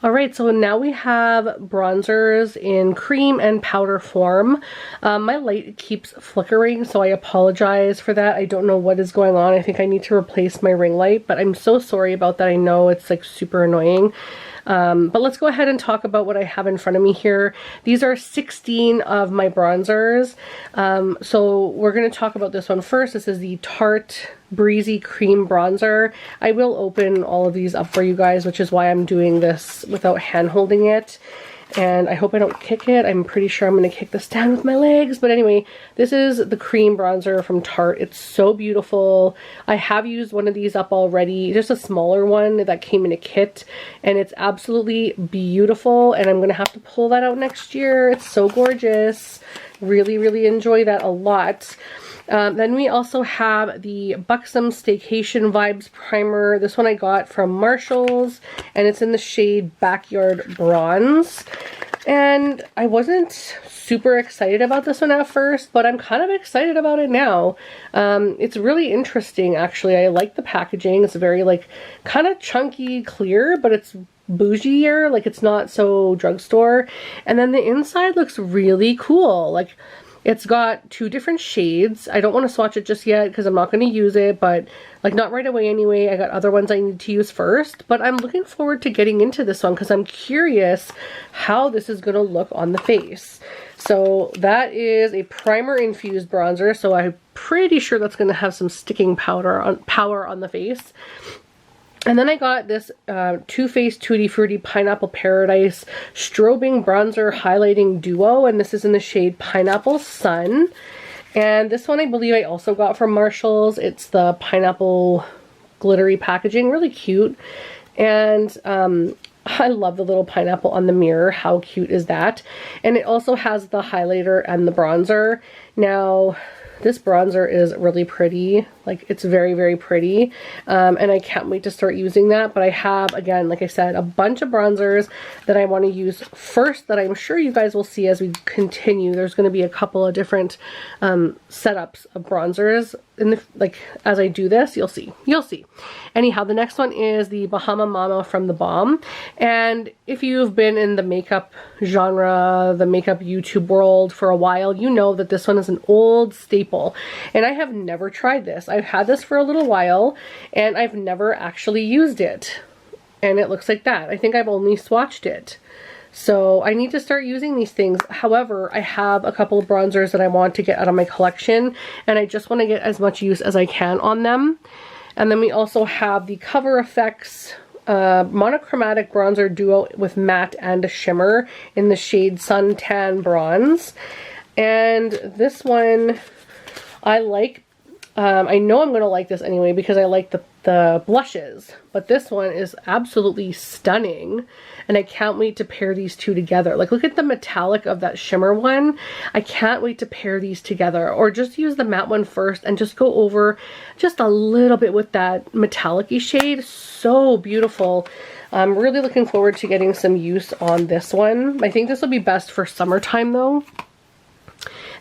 Alright, so now we have bronzers in cream and powder form. My light keeps flickering, so I apologize for that. I don't know what is going on. I think I need to replace my ring light, but I'm so sorry about that. I know it's like super annoying. But let's go ahead and talk about what I have in front of me here. These are 16 of my bronzers. So we're going to talk about this one first. This is the Tarte Breezy Cream Bronzer. I will open all of these up for you guys, which is why I'm doing this without hand holding it. And I hope I don't kick it. I'm pretty sure I'm going to kick the stand with my legs. But anyway, this is the cream bronzer from Tarte. It's so beautiful. I have used one of these up already. Just a smaller one that came in a kit. And it's absolutely beautiful. And I'm going to have to pull that out next year. It's so gorgeous. Really, really enjoy that a lot. Then we also have the Buxom Staycation Vibes Primer. This one I got from Marshall's, and it's in the shade Backyard Bronze. And I wasn't super excited about this one at first, but I'm kind of excited about it now. It's really interesting, actually. I like the packaging. It's very, like, kind of chunky clear, but it's bougier. Like, it's not so drugstore. And then the inside looks really cool. Like, it's got 2 different shades. I don't want to swatch it just yet because I'm not going to use it, but like not right away anyway. I got other ones I need to use first, but I'm looking forward to getting into this one because I'm curious how this is going to look on the face. So that is a primer infused bronzer, so I'm pretty sure that's going to have some sticking power on the face. And then I got this Too Faced Tutti Frutti Pineapple Paradise Strobing Bronzer Highlighting Duo, and this is in the shade Pineapple Sun. And this one I believe I also got from Marshall's. It's the pineapple glittery packaging, really cute. And I love the little pineapple on the mirror. How cute is that? And it also has the highlighter and the bronzer. Now, this bronzer is really pretty. Like, it's very, very pretty. And I can't wait to start using that. But I have, again, like I said, a bunch of bronzers that I want to use first that I'm sure you guys will see as we continue. There's going to be a couple of different setups of bronzers in the, like, as I do this. You'll see. You'll see. Anyhow, the next one is the Bahama Mama from The Balm. And if you've been in the makeup genre, the makeup YouTube world for a while, you know that this one is an old staple. And I have never tried this. I've had this for a little while, and I've never actually used it. And it looks like that. I think I've only swatched it. So I need to start using these things. However, I have a couple of bronzers that I want to get out of my collection, and I just want to get as much use as I can on them. And then we also have the Cover FX Monochromatic Bronzer Duo with Matte and a Shimmer in the shade Suntan Bronze. And this one I like. I know I'm going to like this anyway because I like the blushes, but this one is absolutely stunning, and I can't wait to pair these two together. Like, look at the metallic of that shimmer one. I can't wait to pair these together, or just use the matte one first and just go over just a little bit with that metallic-y shade. So beautiful. I'm really looking forward to getting some use on this one. I think this will be best for summertime though.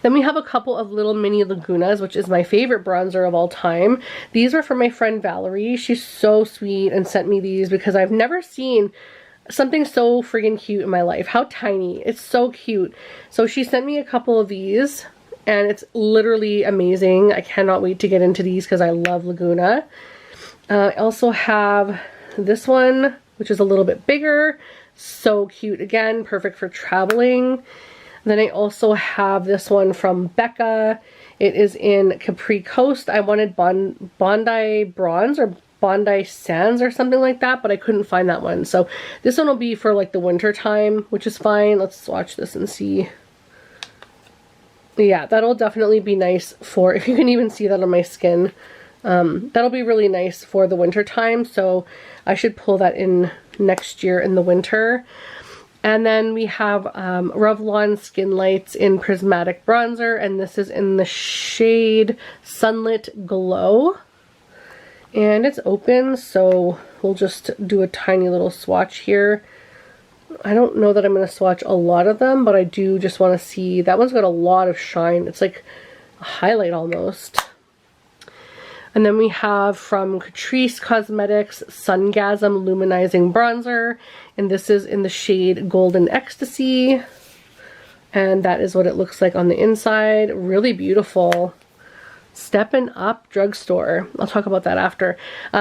Then we have a couple of little mini Lagunas, which is my favorite bronzer of all time. These are from my friend Valerie. She's so sweet and sent me these because I've never seen something so friggin' cute in my life. How tiny. It's so cute. So she sent me a couple of these, and it's literally amazing. I cannot wait to get into these because I love Laguna. I also have this one, which is a little bit bigger. So cute. Again, perfect for traveling. Then I also have this one from Becca. It is in Capri Coast. I wanted Bondi Bronze or Bondi Sands or something like that, but I couldn't find that one. So this one will be for like the winter time, which is fine. Let's swatch this and see. Yeah, that'll definitely be nice for, if you can even see that on my skin, that'll be really nice for the winter time. So I should pull that in next year in the winter. And then we have Revlon Skin Lights in Prismatic Bronzer, and this is in the shade Sunlit Glow. And it's open, so we'll just do a tiny little swatch here. I don't know that I'm going to swatch a lot of them, but I do just want to see. That one's got a lot of shine. It's like a highlight almost. And then we have from Catrice Cosmetics Sungasm Luminizing Bronzer, and this is in the shade Golden Ecstasy. And that is what it looks like on the inside. Really beautiful. Steppin' Up Drugstore. I'll talk about that after.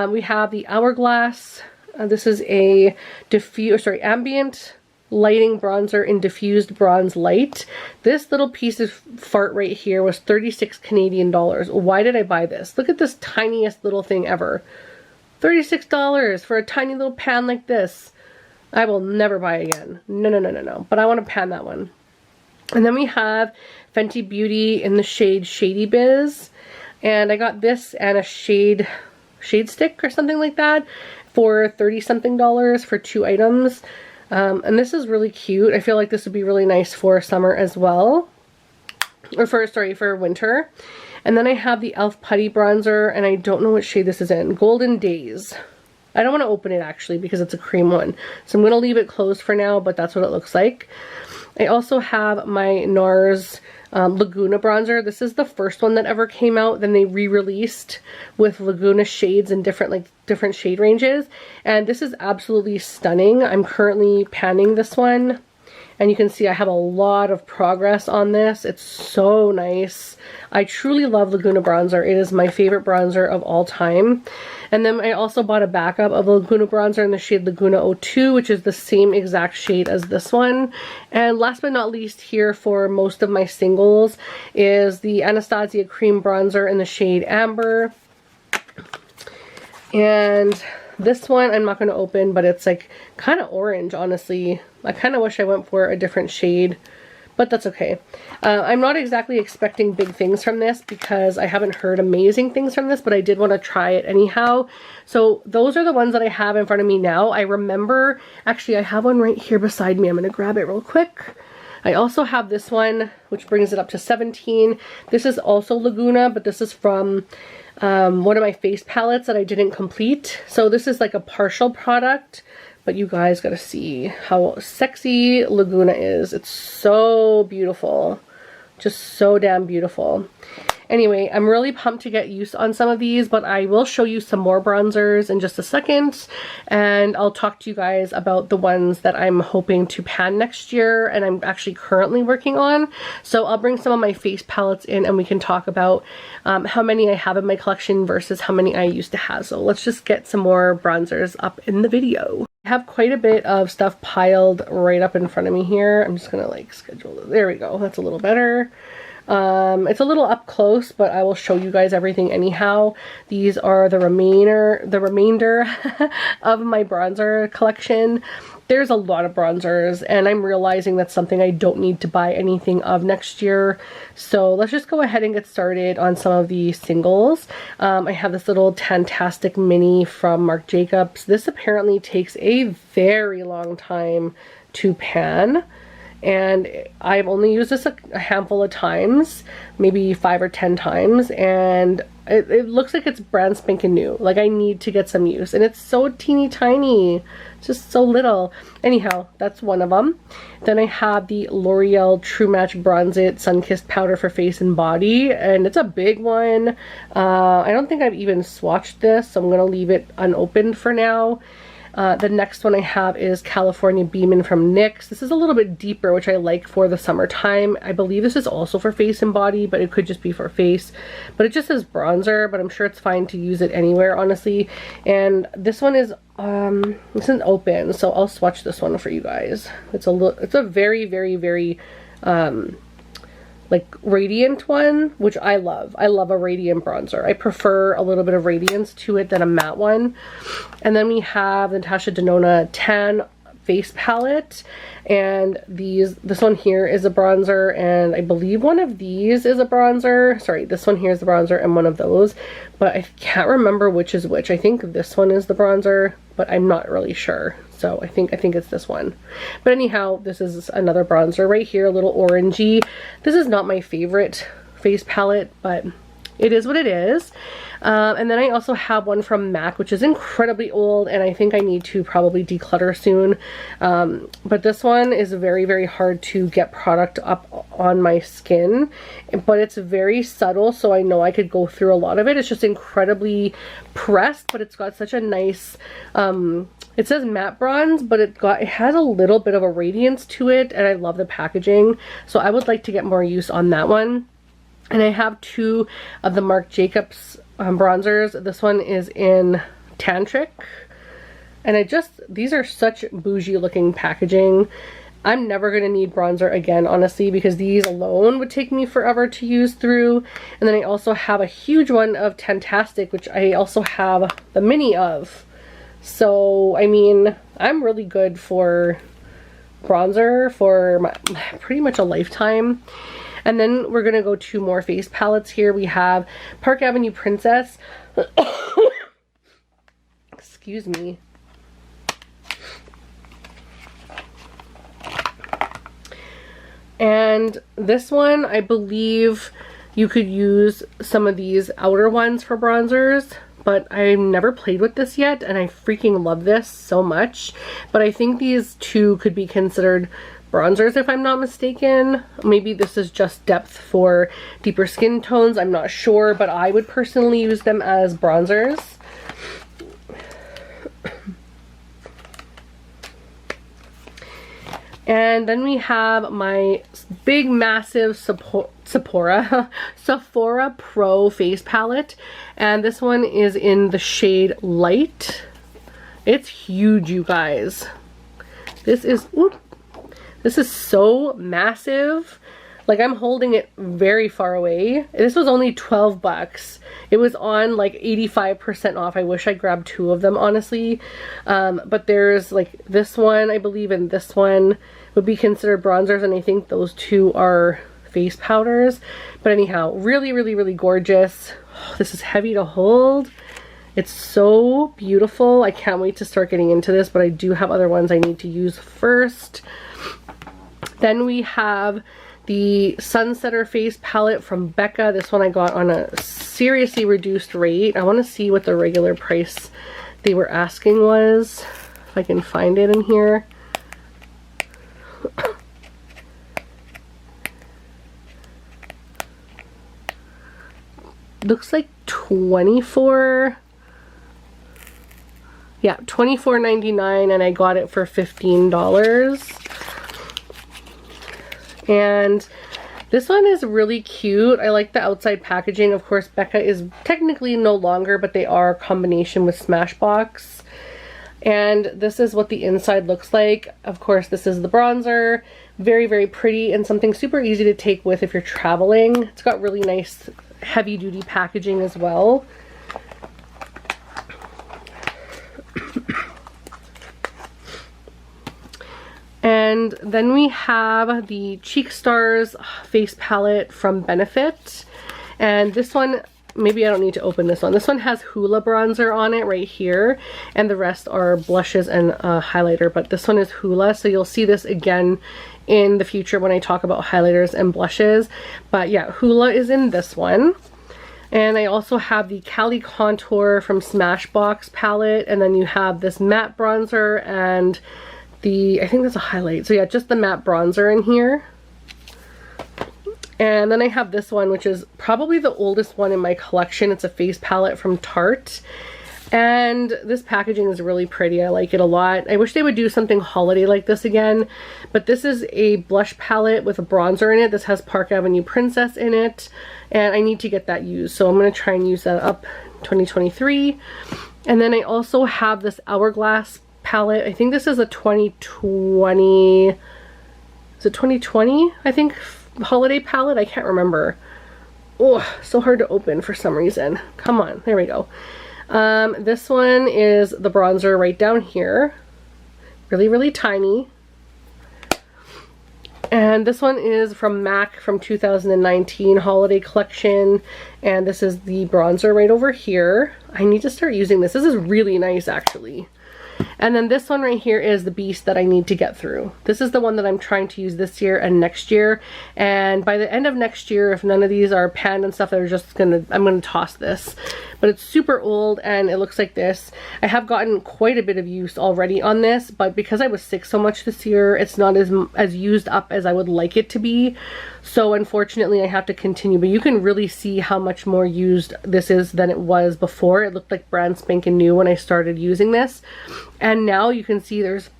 We have the Hourglass. This is a ambient lighting bronzer in diffused bronze light. This little piece of fart right here was 36 Canadian dollars. Why did I buy this? Look at this tiniest little thing ever. $36 for a tiny little pan like this. I will never buy again. No, no, no, no, no. But I want to pan that one. And then we have Fenty Beauty in the shade Shady Biz. And I got this and a shade stick or something like that for 30-something for 2 items. And this is really cute. I feel like this would be really nice for summer as well. Or for winter. And then I have the e.l.f. Putty Bronzer, and I don't know what shade this is in. Golden Days. I don't want to open it actually because it's a cream one. So I'm going to leave it closed for now, but that's what it looks like. I also have my NARS Laguna bronzer. This is the first one that ever came out. Then they re-released with Laguna shades in different shade ranges. And this is absolutely stunning. I'm currently panning this one. And you can see I have a lot of progress on this. It's so nice. I truly love Laguna bronzer. It is my favorite bronzer of all time. And then I also bought a backup of Laguna bronzer in the shade Laguna 02, which is the same exact shade as this one. And last but not least here for most of my singles is the Anastasia cream bronzer in the shade Amber. And this one I'm not going to open, but it's like kind of orange, honestly. I kind of wish I went for a different shade, but that's okay. I'm not exactly expecting big things from this because I haven't heard amazing things from this, but I did want to try it anyhow. So those are the ones that I have in front of me now. I remember, actually I have one right here beside me. I'm going to grab it real quick. I also have this one, which brings it up to 17. This is also Laguna, but this is from one of my face palettes that I didn't complete. So this is like a partial product, but you guys gotta see how sexy Laguna is. It's so beautiful. Just so damn beautiful. Anyway, I'm really pumped to get used on some of these, but I will show you some more bronzers in just a second, and I'll talk to you guys about the ones that I'm hoping to pan next year and I'm actually currently working on. So I'll bring some of my face palettes in and we can talk about how many I have in my collection versus how many I used to have. So let's just get some more bronzers up in the video. I have quite a bit of stuff piled right up in front of me here. I'm just gonna like schedule it. There we go. That's a little better. It's a little up close, but I will show you guys everything anyhow. These are the remainder of my bronzer collection. There's a lot of bronzers, and I'm realizing that's something I don't need to buy anything of next year. So let's just go ahead and get started on some of the singles. I have this little Tantastic Mini from Marc Jacobs. This apparently takes a very long time to pan. And I've only used this a handful of times, maybe 5 or 10 times, and it looks like it's brand spanking new. Like I need to get some use, and it's so teeny tiny, just so little. Anyhow, that's one of them. Then I have the L'Oreal True Match Bronze It Sun-Kissed Powder for face and body, and it's a big one. I don't think I've even swatched this, so I'm gonna leave it unopened for now. The next one I have is California Beamin' from NYX. This is a little bit deeper, which I like for the summertime. I believe this is also for face and body, but it could just be for face. But it just says bronzer, but I'm sure it's fine to use it anywhere, honestly. And this one is, this isn't open, so I'll swatch this one for you guys. It's a very, very, very, like radiant one, which I love. I love a radiant bronzer. I prefer a little bit of radiance to it than a matte one. And then we have the Natasha Denona Tan face palette, and this one here is a bronzer, and I believe one of these is a bronzer. Sorry, this one here is the bronzer and one of those, but I can't remember which is which. I think this one is the bronzer, but I'm not really sure. So I think it's this one. But anyhow, this is another bronzer right here, a little orangey. This is not my favorite face palette, but it is what it is. And then I also have one from MAC, which is incredibly old, and I think I need to probably declutter soon. But this one is very, very hard to get product up on my skin, but it's very subtle, so I know I could go through a lot of it. It's just incredibly pressed, but it's got such a nice, it says matte bronze, but it has a little bit of a radiance to it, and I love the packaging, so I would like to get more use on that one. And I have two of the Marc Jacobs bronzers. This one is in Tantric, and these are such bougie looking packaging. I'm never going to need bronzer again, honestly, because these alone would take me forever to use through. And then I also have a huge one of Tantastic, which I also have the mini of. So, I mean, I'm really good for bronzer for pretty much a lifetime. And then we're going to go to more face palettes here. We have Park Avenue Princess. Excuse me. And this one, I believe you could use some of these outer ones for bronzers, but I've never played with this yet, and I freaking love this so much. But I think these two could be considered bronzers if I'm not mistaken. Maybe this is just depth for deeper skin tones, I'm not sure, but I would personally use them as bronzers. And then we have my big massive Sephora Pro face palette, and this one is in the shade Light. It's huge, you guys. This is so massive. Like, I'm holding it very far away. This was only 12 bucks. It was on like 85% off. I wish I grabbed two of them, honestly. But there's like this one, I believe, and this one would be considered bronzers, and I think those two are face powders. But anyhow, really, really, really gorgeous. Oh, this is heavy to hold. It's so beautiful. I can't wait to start getting into this, but I do have other ones I need to use first. Then we have the Sunsetter face palette from Becca. This one I got on a seriously reduced rate. I want to see what the regular price they were asking was, if I can find it in here. Looks like $24. Yeah, $24.99, and I got it for $15. And this one is really cute. I like the outside packaging. Of course, Becca is technically no longer, but they are a combination with Smashbox. And this is what the inside looks like. Of course, this is the bronzer. Very, very pretty, and something super easy to take with if you're traveling. It's got really nice heavy duty packaging as well. And then we have the Cheek Stars face palette from Benefit. And this one, maybe I don't need to open this one. This one has Hoola bronzer on it right here. And the rest are blushes and highlighter. But this one is Hoola, so you'll see this again in the future when I talk about highlighters and blushes. But yeah, Hoola is in this one. And I also have the Cali Contour from Smashbox palette. And then you have this matte bronzer and I think that's a highlight. So yeah, just the matte bronzer in here. And then I have this one, which is probably the oldest one in my collection. It's a face palette from Tarte. And this packaging is really pretty. I like it a lot. I wish they would do something holiday like this again. But this is a blush palette with a bronzer in it. This has Park Avenue Princess in it. And I need to get that used. So I'm going to try and use that up 2023. And then I also have this Hourglass palette. I think this is a 2020, is it 2020? I think holiday palette. I can't remember. Oh, so hard to open for some reason. Come on, there we go. This one is the bronzer right down here. Really, really tiny. And this one is from MAC from 2019 holiday collection. And this is the bronzer right over here. I need to start using this. This is really nice, actually. And then this one right here is the beast that I need to get through. This is the one that I'm trying to use this year and next year. And by the end of next year, if none of these are panned and stuff, I'm gonna toss this. But it's super old and it looks like this. I have gotten quite a bit of use already on this, but because I was sick so much this year, it's not as used up as I would like it to be. So unfortunately I have to continue, but you can really see how much more used this is than it was before. It looked like brand spanking new when I started using this. And now you can see there's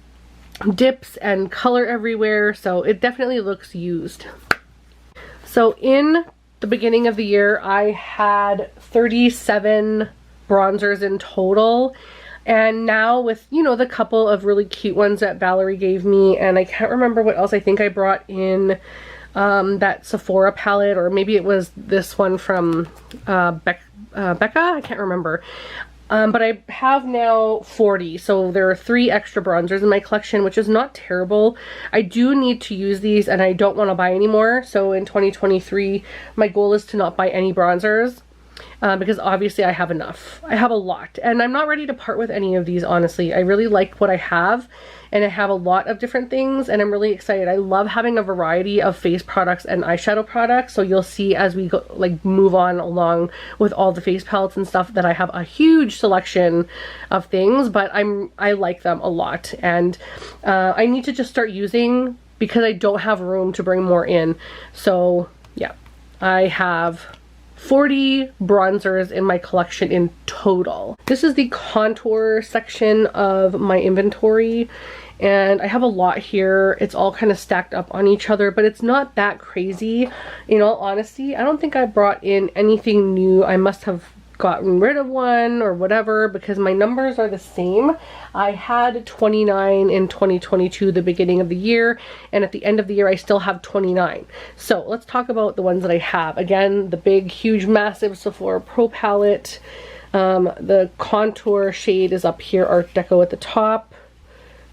dips and color everywhere, so it definitely looks used. So in the beginning of the year, I had 37 bronzers in total. And now with, you know, the couple of really cute ones that Valerie gave me, and I can't remember what else I think I brought in, that Sephora palette, or maybe it was this one from Becca, I can't remember. But I have now 40, so there are 3 extra bronzers in my collection, which is not terrible. I do need to use these and I don't want to buy any more. So in 2023, my goal is to not buy any bronzers. Because obviously I have enough. I have a lot, and I'm not ready to part with any of these, honestly. I really like what I have, and I have a lot of different things, and I'm really excited. I love having a variety of face products and eyeshadow products, so you'll see as we go, like, move on along with all the face palettes and stuff, that I have a huge selection of things, but I like them a lot, and I need to just start using, because I don't have room to bring more in. So yeah, I have 40 bronzers in my collection in total. This is the contour section of my inventory, and I have a lot here. It's all kind of stacked up on each other, but it's not that crazy. In all honesty, I don't think I brought in anything new. I must have gotten rid of one or whatever, because my numbers are the same. I had 29 in 2022, the beginning of the year, and at the end of the year I still have 29. So let's talk about the ones that I have. Again, the big, huge, massive Sephora Pro palette. The contour shade is up here, Art Deco at the top.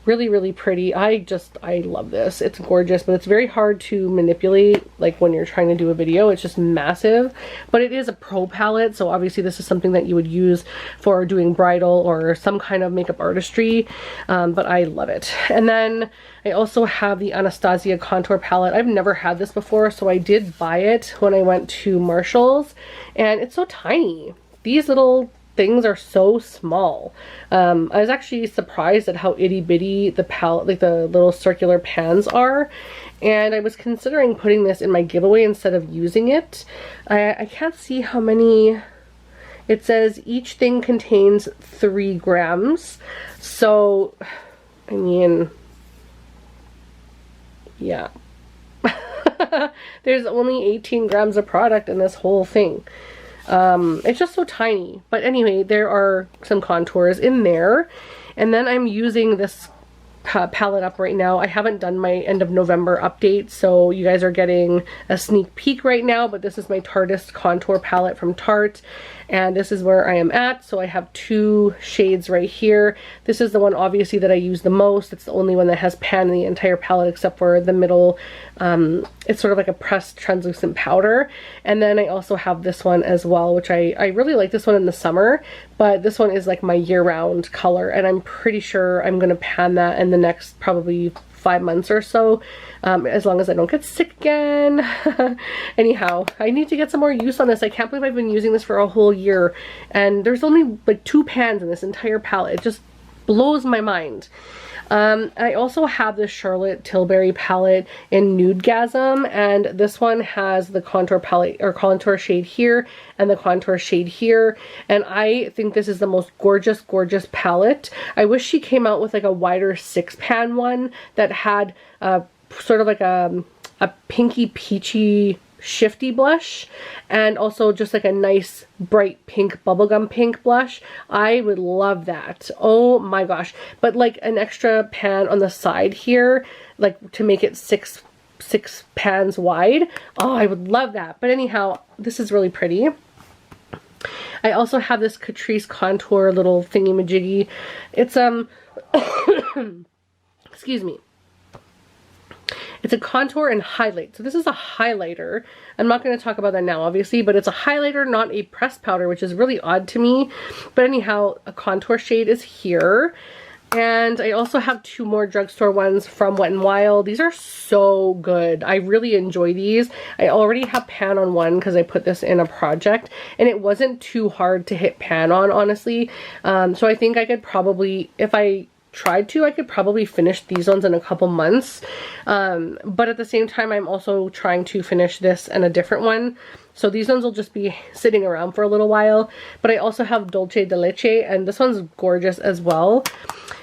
Really, really pretty. I love this. It's gorgeous, but it's very hard to manipulate, like when you're trying to do a video. It's just massive, but it is a pro palette, so obviously this is something that you would use for doing bridal or some kind of makeup artistry, but I love it. And then I also have the Anastasia contour palette. I've never had this before, so I did buy it when I went to Marshall's, and it's so tiny. These little things are so small. I was actually surprised at how itty bitty the palette, like the little circular pans are, and I was considering putting this in my giveaway instead of using it. I can't see how many. It says each thing contains 3 grams, so I mean, yeah. There's only 18 grams of product in this whole thing. It's just so tiny, but anyway, there are some contours in there, and then I'm using this palette up right now. I haven't done my end of November update, so you guys are getting a sneak peek right now, but this is my Tarteist contour palette from Tarte, and this is where I am at. So I have 2 shades right here. This is the one obviously that I use the most. It's the only one that has pan in the entire palette except for the middle. It's sort of like a pressed translucent powder. And then I also have this one as well, which I really like this one in the summer, but this one is like my year-round color, and I'm pretty sure I'm gonna pan that in the next probably 5 months or so, as long as I don't get sick again. Anyhow, I need to get some more use on this. I can't believe I've been using this for a whole year, and there's only like 2 pans in this entire palette. It just blows my mind. I also have this Charlotte Tilbury palette in Nudegasm, and this one has the contour palette or contour shade here and the contour shade here, and I think this is the most gorgeous, gorgeous palette. I wish she came out with like a wider 6-pan one that had sort of like a pinky peachy shifty blush, and also just like a nice bright pink bubblegum pink blush. I would love that. Oh my gosh. But like an extra pan on the side here, like to make it six pans wide. Oh, I would love that. But anyhow, this is really pretty. I also have this Catrice contour little thingy-majiggy. It's excuse me. It's a contour and highlight. So this is a highlighter. I'm not going to talk about that now, obviously, but it's a highlighter, not a pressed powder, which is really odd to me. But anyhow, a contour shade is here. And I also have 2 more drugstore ones from Wet n Wild. These are so good. I really enjoy these. I already have pan on one because I put this in a project, and it wasn't too hard to hit pan on, honestly. So I think I could probably, if I tried to, I could probably finish these ones in a couple months. But at the same time, I'm also trying to finish this and a different one. So these ones will just be sitting around for a little while. But I also have Dolce de Leche, and this one's gorgeous as well.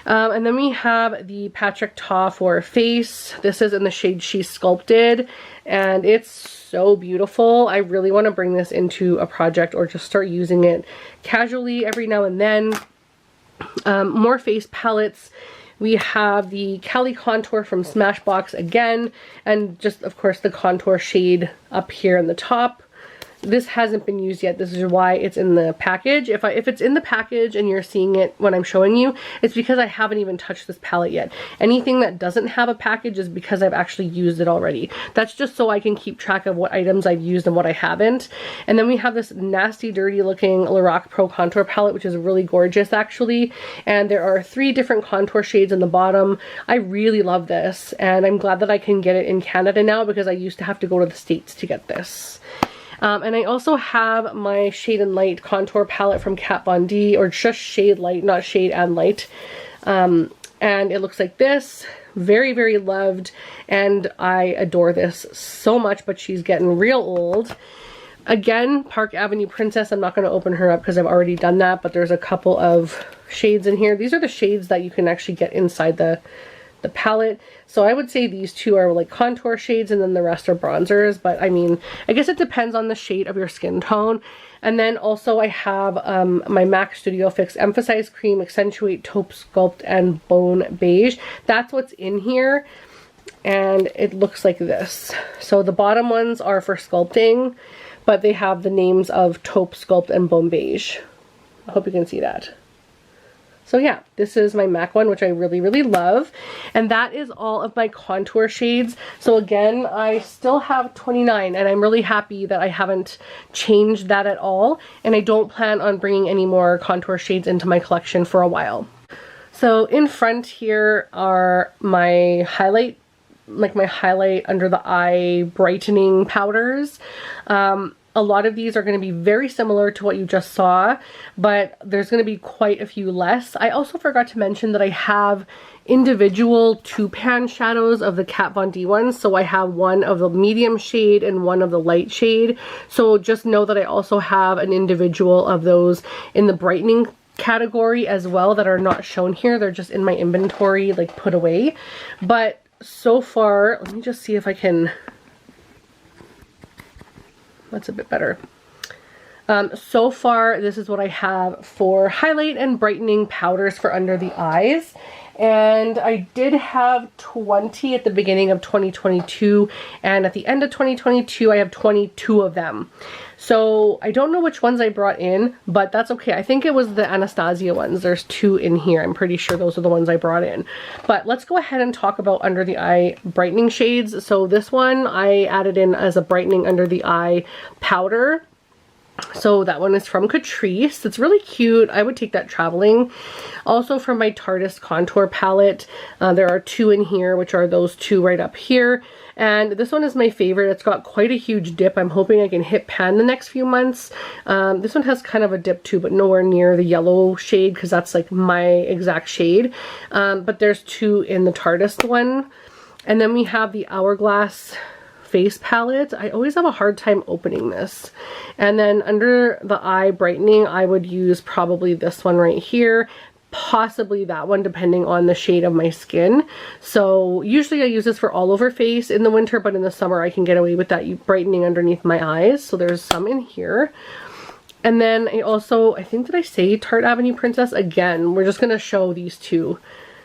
And then we have the Patrick Ta for face. This is in the shade She Sculpted, and it's so beautiful. I really want to bring this into a project or just start using it casually every now and then. More face palettes. We have the Cali Contour from Smashbox again, and just of course the contour shade up here in the top. This hasn't been used yet. This is why it's in the package. If it's in the package and you're seeing it when I'm showing you, it's because I haven't even touched this palette yet. Anything that doesn't have a package is because I've actually used it already. That's just so I can keep track of what items I've used and what I haven't. And then we have this nasty, dirty looking Lorac Pro Contour palette, which is really gorgeous actually. And there are 3 different contour shades in the bottom. I really love this, and I'm glad that I can get it in Canada now because I used to have to go to the States to get this. And I also have my Shade and Light contour palette from Kat Von D, or just Shade Light, not Shade and Light. And it looks like this. Very, very loved, and I adore this so much, but she's getting real old. Again, Park Avenue Princess. I'm not going to open her up because I've already done that, but there's a couple of shades in here. These are the shades that you can actually get inside the palette. So I would say these 2 are like contour shades and then the rest are bronzers, but I mean, I guess it depends on the shade of your skin tone. And then also I have my MAC Studio Fix Emphasize Cream, Accentuate, Taupe Sculpt, and Bone Beige. That's what's in here, and it looks like this. So the bottom ones are for sculpting, but they have the names of Taupe Sculpt and Bone Beige. I hope you can see that. So yeah, this is my MAC one, which I really, really love. And that is all of my contour shades. So again, I still have 29, and I'm really happy that I haven't changed that at all. And I don't plan on bringing any more contour shades into my collection for a while. So in front here are my highlight, like my highlight under the eye brightening powders. A lot of these are going to be very similar to what you just saw, but there's going to be quite a few less. I also forgot to mention that I have individual 2-pan shadows of the Kat Von D ones. So I have one of the medium shade and one of the light shade. So just know that I also have an individual of those in the brightening category as well that are not shown here. They're just in my inventory, like put away. But so far, let me just see if I can... That's a bit better. So far, this is what I have for highlight and brightening powders for under the eyes. And I did have 20 at the beginning of 2022, and at the end of 2022, I have 22 of them. So I don't know which ones I brought in, but that's okay. I think it was the Anastasia ones. There's 2 in here. I'm pretty sure those are the ones I brought in. But let's go ahead and talk about under the eye brightening shades. So this one I added in as a brightening under the eye powder. So that one is from Catrice. It's really cute. I would take that traveling. Also from my Tarteist contour palette, there are 2 in here, which are those 2 right up here. And this one is my favorite. It's got quite a huge dip. I'm hoping I can hit pan the next few months. This one has kind of a dip too, but nowhere near the yellow shade because that's like my exact shade. But there's 2 in the Tarteist one. And then we have the Hourglass face palette. I always have a hard time opening this. And then under the eye brightening, I would use probably this one right here, possibly that one depending on the shade of my skin. So usually I use this for all over face in the winter, but in the summer I can get away with that brightening underneath my eyes. So there's some in here. And then I also, I think, did I say Tarte Avenue Princess? Again, we're just going to show these 2.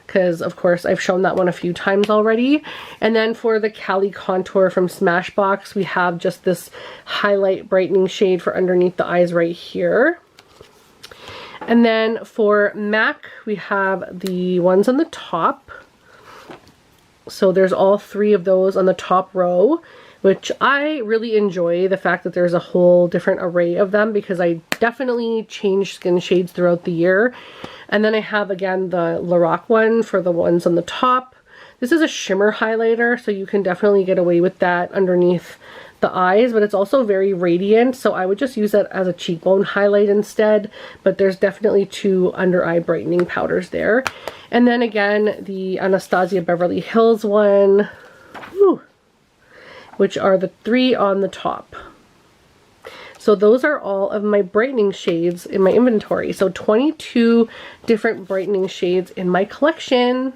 Because of course I've shown that one a few times already. And then for the Cali Contour from Smashbox, we have just this highlight brightening shade for underneath the eyes right here. And then for MAC, we have the ones on the top. So there's all 3 of those on the top row, which I really enjoy the fact that there's a whole different array of them because I definitely change skin shades throughout the year. And then I have, again, the Lorac one for the ones on the top. This is a shimmer highlighter, so you can definitely get away with that underneath the eyes, but it's also very radiant, so I would just use that as a cheekbone highlight instead. But there's definitely 2 under eye brightening powders there. And then again, the Anastasia Beverly Hills one, which are the 3 on the top. So those are all of my brightening shades in my inventory. So 22 different brightening shades in my collection.